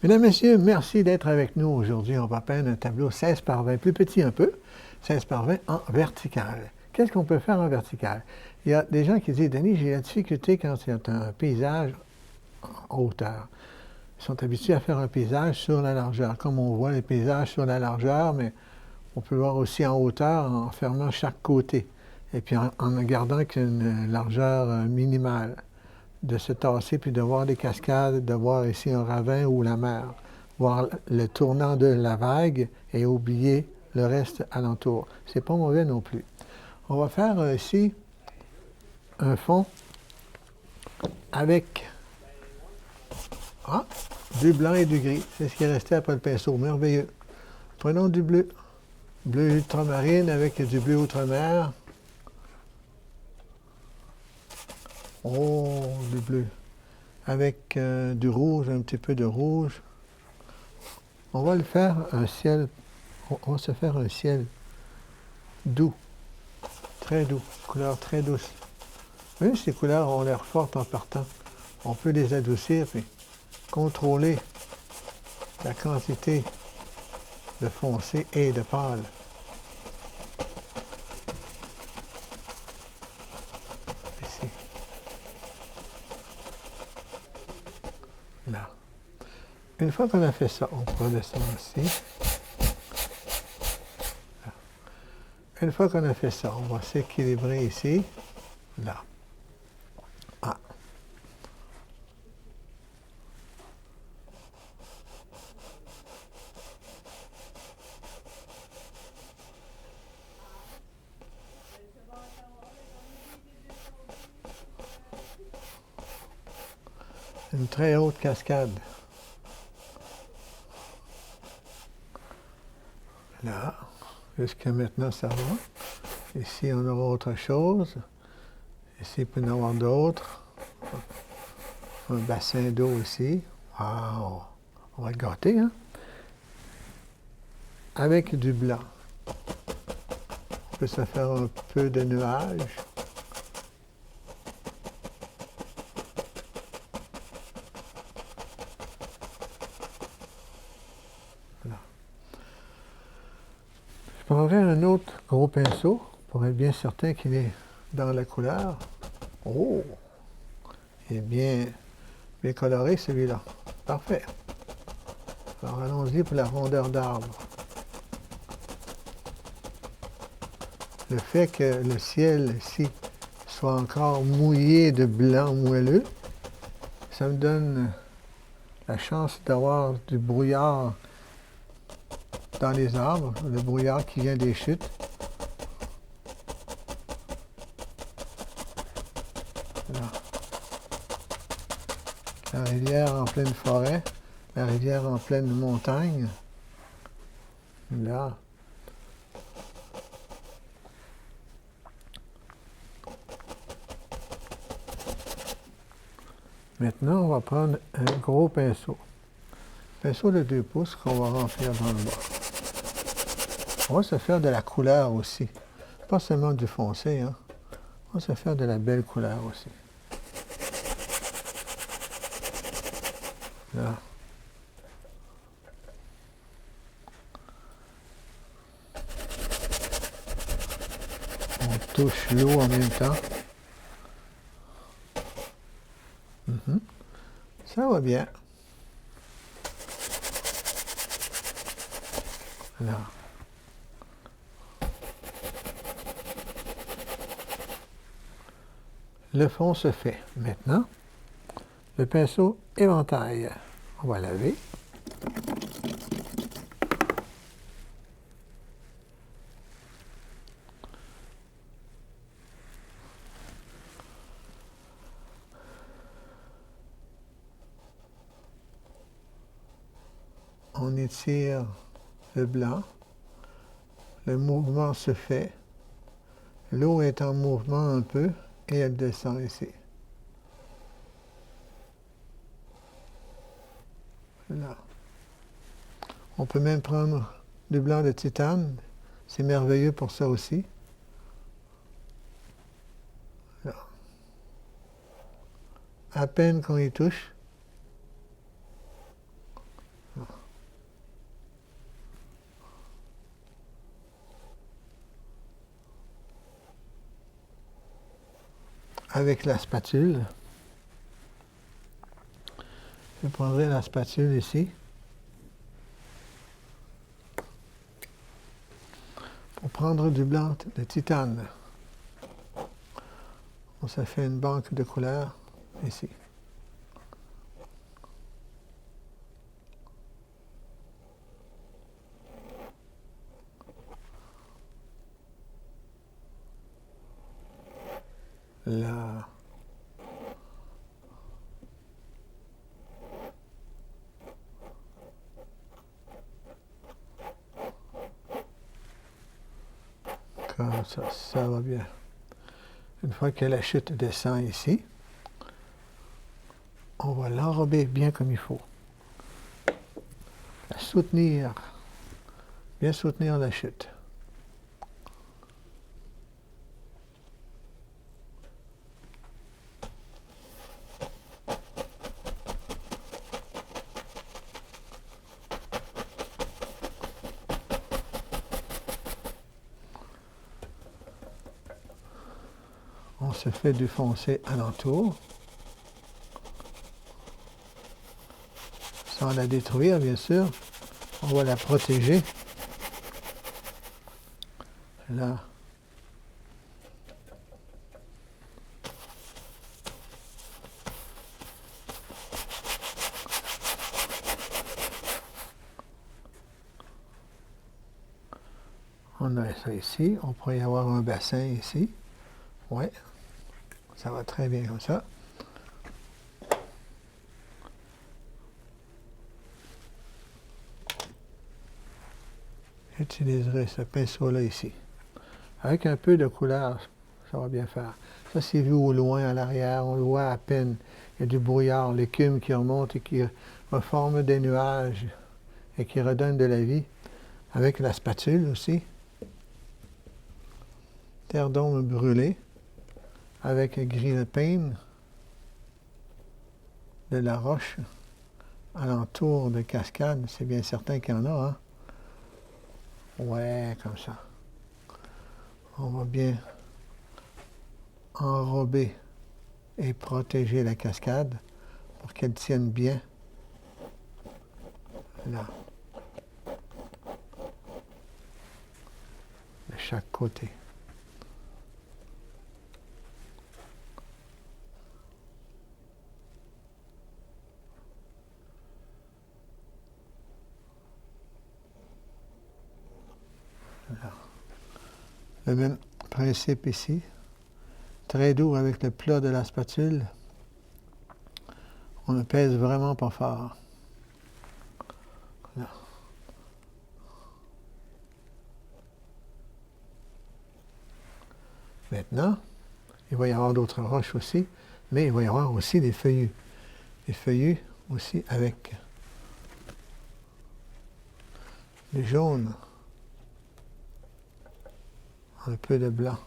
Mesdames, Messieurs, merci d'être avec nous aujourd'hui. On va peindre un tableau 16 par 20, plus petit un peu, 16 par 20 en vertical. Qu'est-ce qu'on peut faire en vertical? Il y a des gens qui disent, Denis, j'ai la difficulté quand c'est un paysage en hauteur. Ils sont habitués à faire un paysage sur la largeur, comme on voit les paysages sur la largeur, mais on peut le voir aussi en hauteur en fermant chaque côté et puis en gardant qu'une largeur minimale. De se tasser puis de voir des cascades, de voir ici un ravin ou la mer, voir le tournant de la vague et oublier le reste alentour. C'est pas mauvais non plus. On va faire ici un fond avec du blanc et du gris. C'est ce qui est resté après le pinceau. Merveilleux. Prenons du bleu. Bleu ultramarine avec du bleu outre-mer. Oh, du bleu. Avec du rouge, un petit peu de rouge. On va le faire un ciel, on va se faire un ciel doux, très doux, couleurs très douces. Même si ces couleurs ont l'air fortes en partant, on peut les adoucir et contrôler la quantité de foncé et de pâle. Ici. Là. Une fois qu'on a fait ça, on peut descendre ici. Là. Une fois qu'on a fait ça, on va s'équilibrer ici. Là. Ah. Une très haute cascade. Là, jusqu'à maintenant, ça va. Ici, on aura autre chose. Ici, il peut y en avoir d'autres. Un bassin d'eau ici. Wow! On va le gâter, hein? Avec du blanc. On peut se faire un peu de nuages. Voilà. Je prendrai un autre gros pinceau pour être bien certain qu'il est dans la couleur. Oh! Il est bien coloré celui-là. Parfait. Alors allons-y pour la rondeur d'arbre. Le fait que le ciel ici soit encore mouillé de blanc moelleux, ça me donne la chance d'avoir du brouillard dans les arbres, le brouillard qui vient des chutes. Là. La rivière en pleine forêt, la rivière en pleine montagne. Là. Maintenant, on va prendre un gros pinceau. Pinceau de 2 pouces qu'on va remplir dans le bas. On va se faire de la couleur aussi. Pas seulement du foncé, hein. On va se faire de la belle couleur aussi. Là. On touche l'eau en même temps. Ça va bien. Là. Le fond se fait. Maintenant, le pinceau éventail. On va laver. On étire le blanc. Le mouvement se fait. L'eau est en mouvement un peu et elle descend ici. Là. On peut même prendre du blanc de titane. C'est merveilleux pour ça aussi. Là. À peine qu'on y touche, avec la spatule. Je prendrai la spatule ici pour prendre du blanc de titane. On se fait une banque de couleurs ici. Là. Comme ça va bien. Une fois que la chute descend ici, on va l'enrober bien comme il faut. Soutenir, bien soutenir la chute. On se fait du foncé alentour, sans la détruire bien sûr. On va la protéger. Là. On a ça ici. On pourrait y avoir un bassin ici. Oui. Ça va très bien comme ça. J'utiliserai ce pinceau-là ici. Avec un peu de couleur, ça va bien faire. Ça, c'est vu au loin, à l'arrière. On le voit à peine. Il y a du brouillard, l'écume qui remonte et qui reforme des nuages et qui redonne de la vie. Avec la spatule aussi. Terre d'ombre brûlée. Avec green paint de la roche alentour de cascade. C'est bien certain qu'il y en a, hein? Ouais, comme ça. On va bien enrober et protéger la cascade pour qu'elle tienne bien là, de chaque côté. Là. Le même principe ici. Très doux avec le plat de la spatule. On ne pèse vraiment pas fort. Là. Maintenant, il va y avoir d'autres roches aussi, mais il va y avoir aussi des feuillus. Des feuillus aussi avec du jaune, un peu de blanc.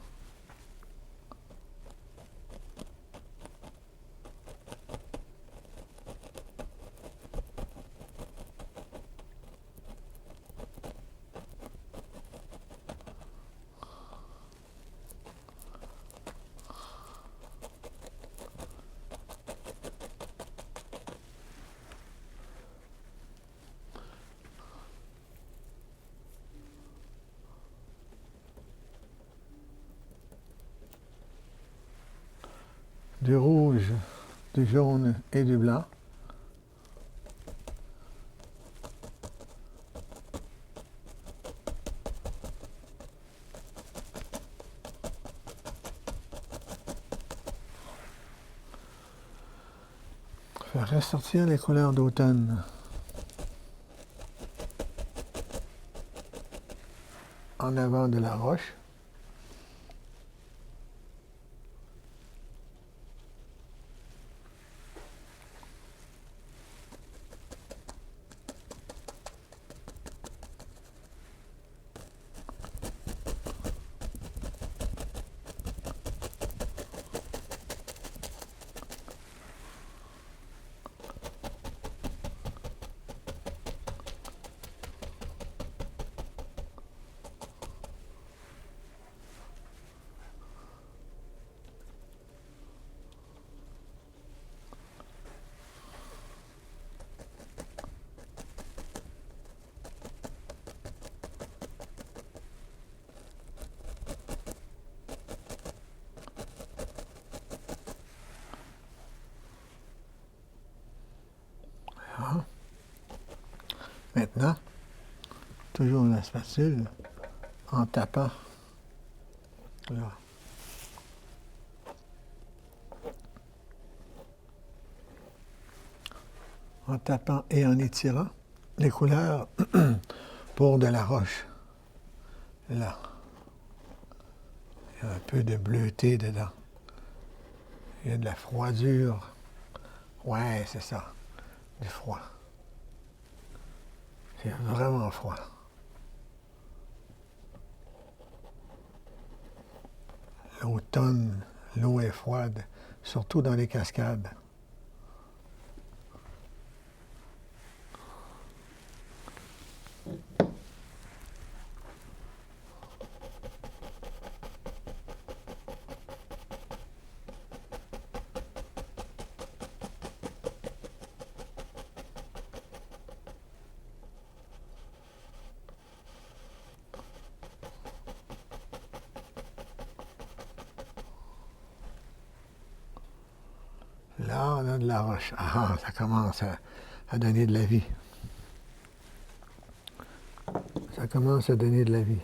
Du rouge, du jaune et du blanc. Faire ressortir les couleurs d'automne. En avant de la roche. Maintenant, toujours la spatule, en tapant, là. En tapant et en étirant les couleurs pour de la roche. Là. Il y a un peu de bleuté dedans. Il y a de la froidure. Ouais, c'est ça. Du froid. C'est vraiment froid. L'automne, l'eau est froide, surtout dans les cascades. Là, on a de la roche. Ah, ça commence à donner de la vie. Ça commence à donner de la vie.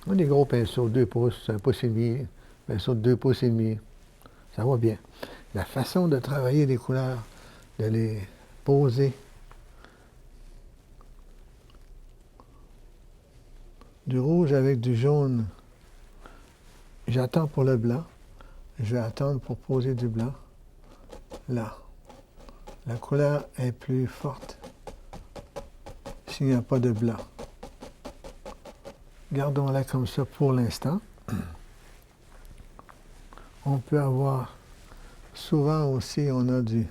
On a des gros pinceaux, 2 pouces, 1 pouce et demi, pinceau de 2 pouces et demi. Ça va bien. La façon de travailler les couleurs, de les poser. Du rouge avec du jaune. J'attends pour le blanc. Je vais attendre pour poser du blanc. Là. La couleur est plus forte s'il n'y a pas de blanc. Gardons-la comme ça pour l'instant. On peut avoir, souvent aussi, on a du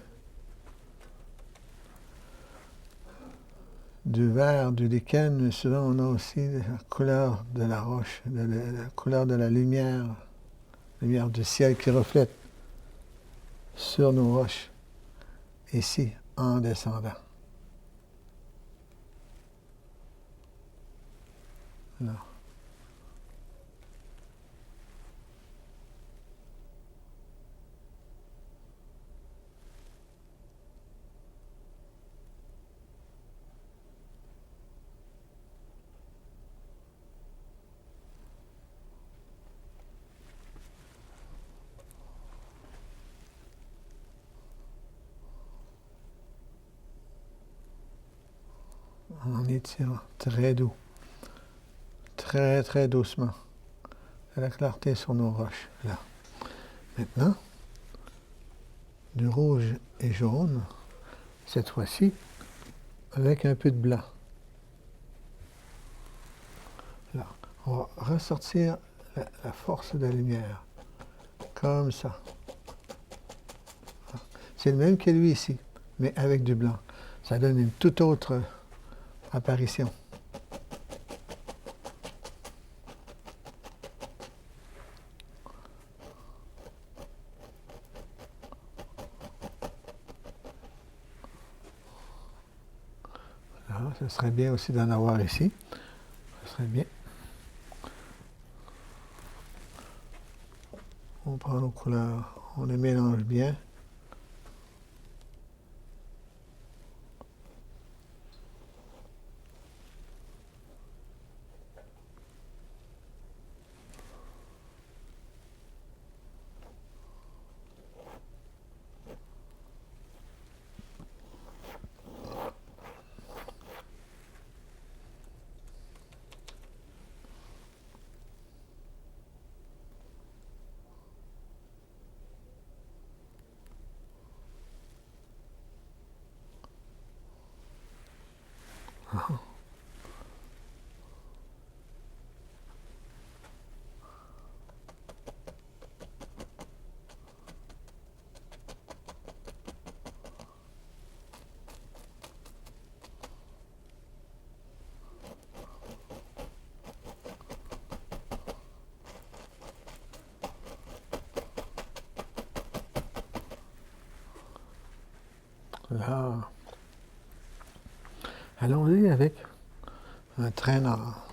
vert, du lichen, mais souvent on a aussi la couleur de la roche, la couleur de la lumière du ciel qui reflète sur nos roches, ici, en descendant. Là. En étirant, très doux, très très doucement, la clarté sur nos roches, là. Maintenant, du rouge et jaune, cette fois-ci, avec un peu de blanc. Là, on va ressortir la force de la lumière, comme ça. C'est le même que lui ici, mais avec du blanc. Ça donne une toute autre apparition. Là, ce serait bien aussi d'en avoir ici. Ce serait bien. On prend nos couleurs, on les mélange bien. Là, allons-y avec un traînard.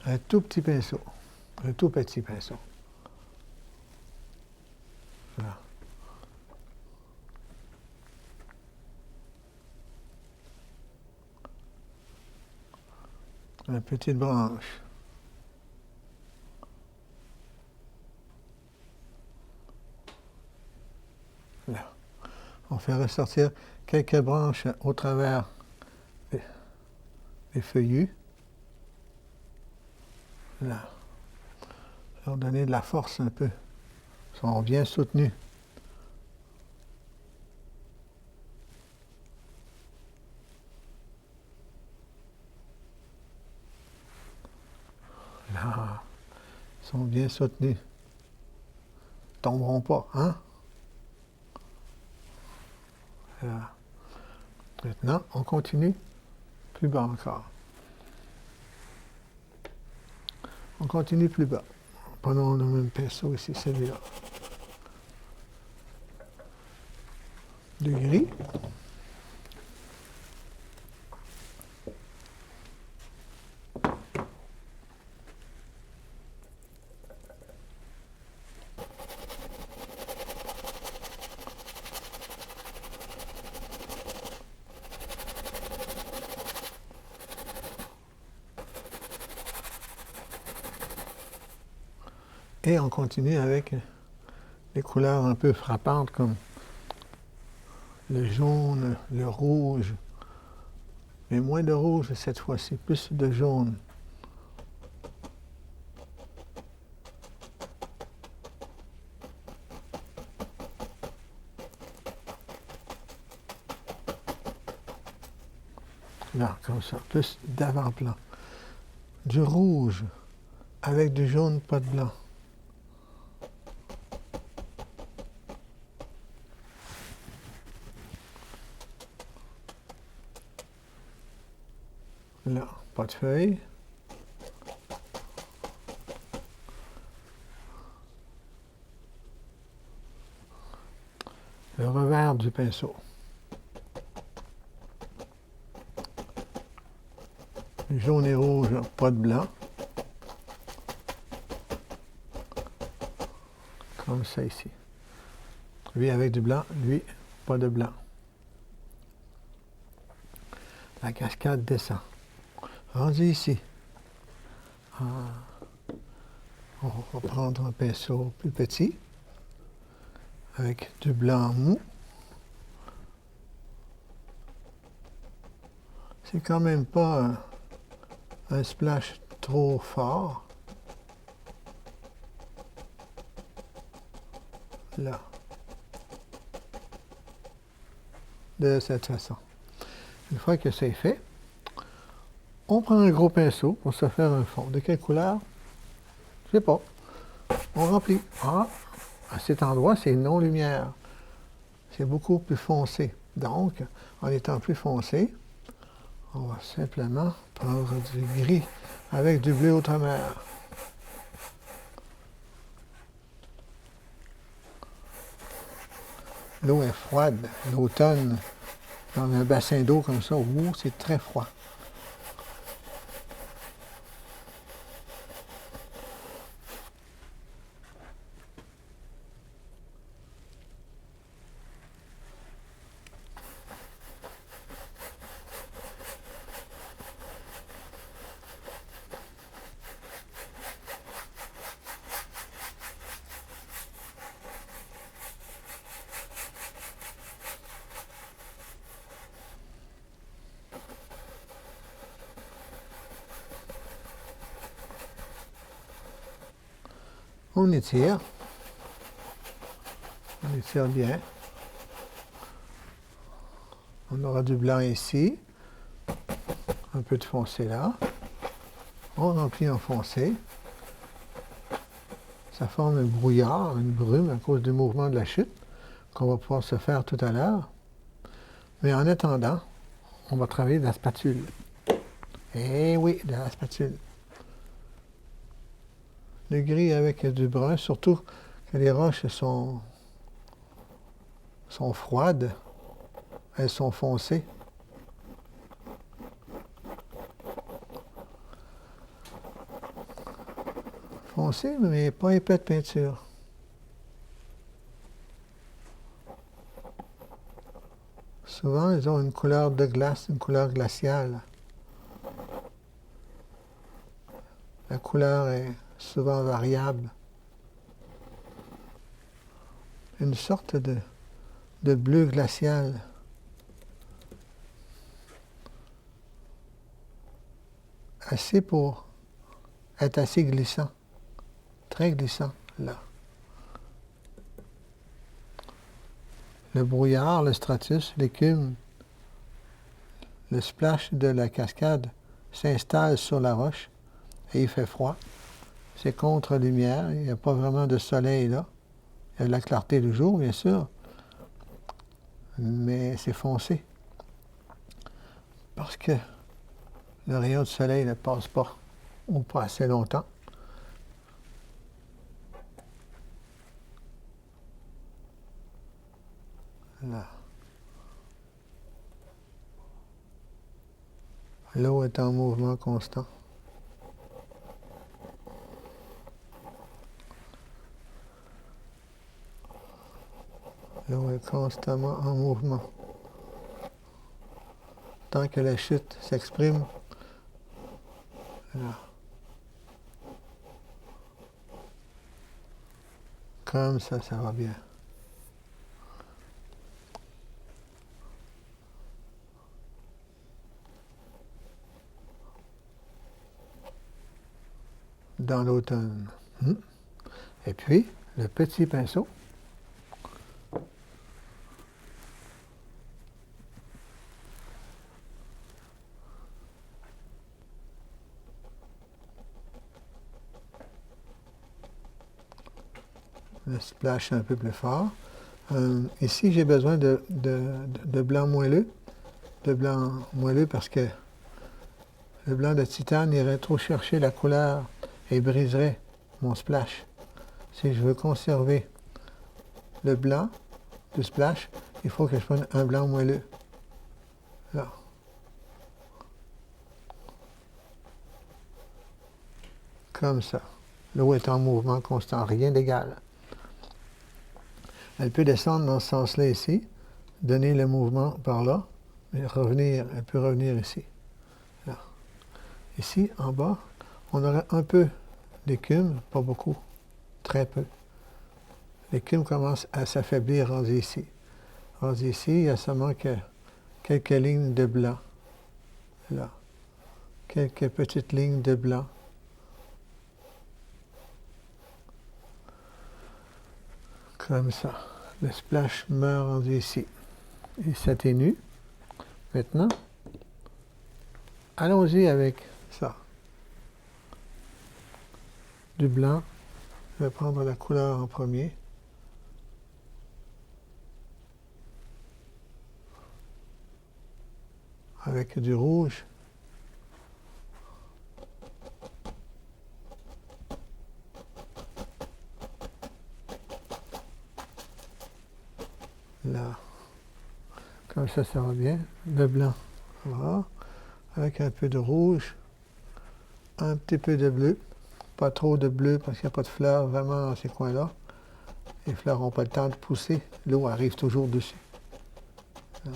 Un tout petit pinceau. Un tout petit pinceau. Là. la petite branche. Là. On fait ressortir quelques branches au travers des feuillus. Là. Leur donner de la force un peu. Ils sont bien soutenus. Là. Ils sont bien soutenus. Ils ne tomberont pas, hein? Là. Maintenant, on continue plus bas encore. On continue plus bas. Prenons le même pinceau ici, celui-là. Du gris. Et on continue avec les couleurs un peu frappantes comme le jaune, le rouge, mais moins de rouge cette fois-ci, plus de jaune. Là, comme ça, plus d'avant-plan. Du rouge avec du jaune, pas de blanc. Là, pas de feuilles. Le revers du pinceau. Jaune et rouge, pas de blanc. Comme ça ici. Lui avec du blanc, lui, pas de blanc. La cascade descend. Rendu ici. On va prendre un pinceau plus petit, avec du blanc mou. C'est quand même pas un splash trop fort. Là. De cette façon. Une fois que c'est fait, on prend un gros pinceau pour se faire un fond. De quelle couleur? Je sais pas. On remplit. Ah, à cet endroit, c'est non-lumière. C'est beaucoup plus foncé. Donc, en étant plus foncé, on va simplement prendre du gris avec du bleu outre-mer. L'eau est froide. L'automne, dans un bassin d'eau comme ça, c'est très froid. On étire. On étire bien. On aura du blanc ici. Un peu de foncé là. On remplit en foncé. Ça forme un brouillard, une brume à cause du mouvement de la chute qu'on va pouvoir se faire tout à l'heure. Mais en attendant, on va travailler de la spatule. Eh oui, de la spatule. Le gris avec du brun, surtout que les roches sont froides. Elles sont foncées. Foncées, mais pas épais de peinture. Souvent, ils ont une couleur de glace, une couleur glaciale. La couleur est souvent variable. Une sorte de bleu glacial. Assez pour être assez glissant. Très glissant, là. Le brouillard, le stratus, l'écume, le splash de la cascade s'installe sur la roche et il fait froid. C'est contre-lumière, il n'y a pas vraiment de soleil là. Il y a de la clarté du jour, bien sûr, mais c'est foncé. Parce que le rayon de soleil ne passe pas, ou pas assez longtemps. Là. L'eau est en mouvement constant. L'eau est constamment en mouvement. Tant que la chute s'exprime, là. Comme ça va bien. Dans l'automne. Et puis, le petit pinceau. Le splash un peu plus fort. Ici, j'ai besoin de blanc moelleux. De blanc moelleux parce que le blanc de titane irait trop chercher la couleur et briserait mon splash. Si je veux conserver le blanc du splash, il faut que je prenne un blanc moelleux. Là. Comme ça. L'eau est en mouvement constant, rien d'égal. Elle peut descendre dans ce sens-là ici, donner le mouvement par là, et revenir, elle peut revenir ici. Là. Ici, en bas, on aurait un peu d'écume, pas beaucoup, très peu. L'écume commence à s'affaiblir rendu ici. Rendu ici, il y a seulement que quelques lignes de blanc. Là. Quelques petites lignes de blanc. Comme ça. Le splash meurt rendu ici. Il s'atténue. Maintenant, allons-y avec ça. Du blanc. Je vais prendre la couleur en premier. Avec du rouge. Là. Comme ça va bien. Le blanc. Voilà. Avec un peu de rouge. Un petit peu de bleu. Pas trop de bleu parce qu'il n'y a pas de fleurs vraiment dans ces coins-là. Les fleurs n'ont pas le temps de pousser. L'eau arrive toujours dessus. Là.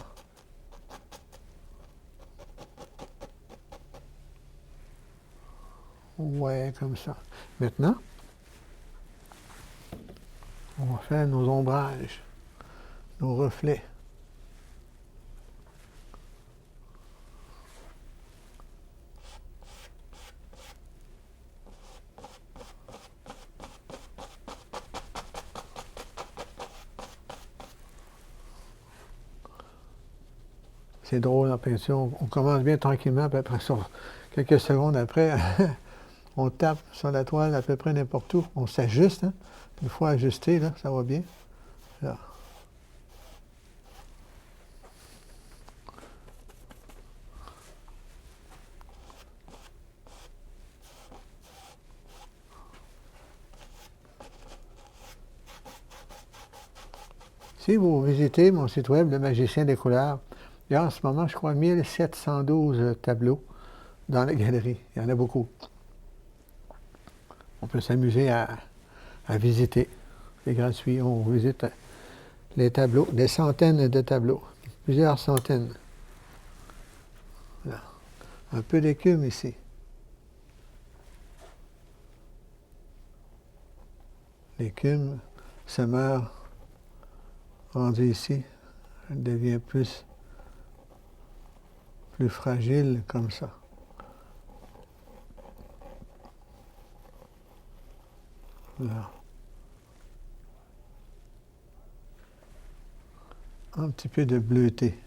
Ouais, comme ça. Maintenant, on va faire nos ombrages, nos reflets. C'est drôle en peinture, on commence bien tranquillement, puis après ça, quelques secondes après, on tape sur la toile à peu près n'importe où. On s'ajuste, hein? Une fois ajusté, là, ça va bien. Là. Si vous visitez mon site web, Le Magicien des couleurs, il y a en ce moment, je crois, 1712 tableaux dans la galerie. Il y en a beaucoup. On peut s'amuser à visiter. C'est gratuit. On visite les tableaux, des centaines de tableaux, plusieurs centaines. Là. Un peu d'écume ici. l'écume se meurt, rendu ici, elle devient plus fragile comme ça. Là. Un petit peu de bleuté.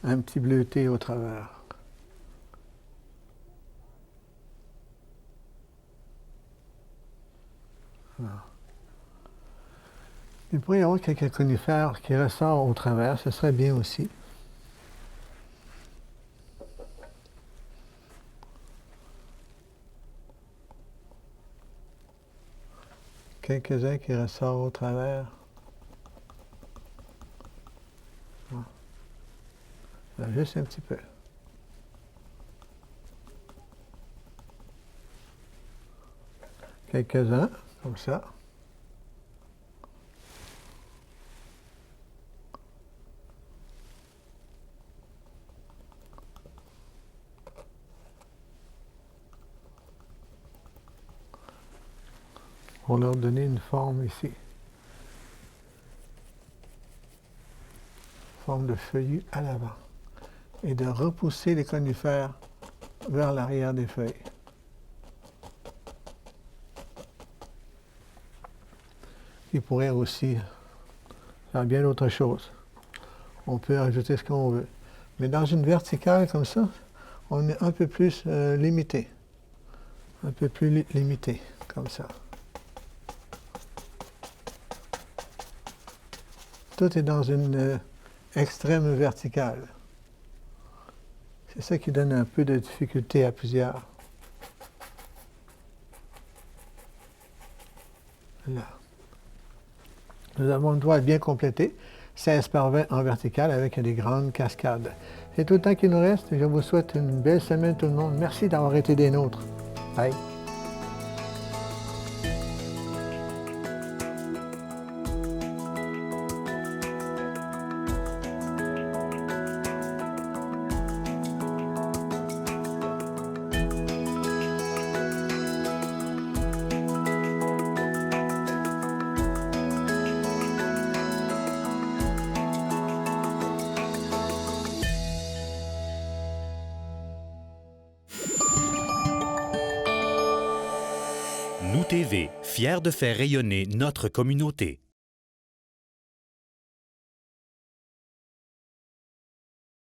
Un petit bleuté au travers. Là. Il pourrait y avoir quelques conifères qui ressortent au travers, ce serait bien aussi. Quelques-uns qui ressortent au travers. Là, juste un petit peu. Quelques-uns, comme ça. Pour leur donner une forme ici. Forme de feuillu à l'avant. Et de repousser les conifères vers l'arrière des feuilles. Il pourrait aussi faire bien autre chose. On peut ajouter ce qu'on veut. Mais dans une verticale comme ça, on est un peu plus limité. Un peu plus limité, comme ça. Tout est dans une extrême verticale. C'est ça qui donne un peu de difficulté à plusieurs. Là. Nous avons le doigt bien complété, 16 par 20 en vertical avec des grandes cascades. C'est tout le temps qu'il nous reste. Je vous souhaite une belle semaine tout le monde. Merci d'avoir été des nôtres. Bye. Nous TV, fiers de faire rayonner notre communauté.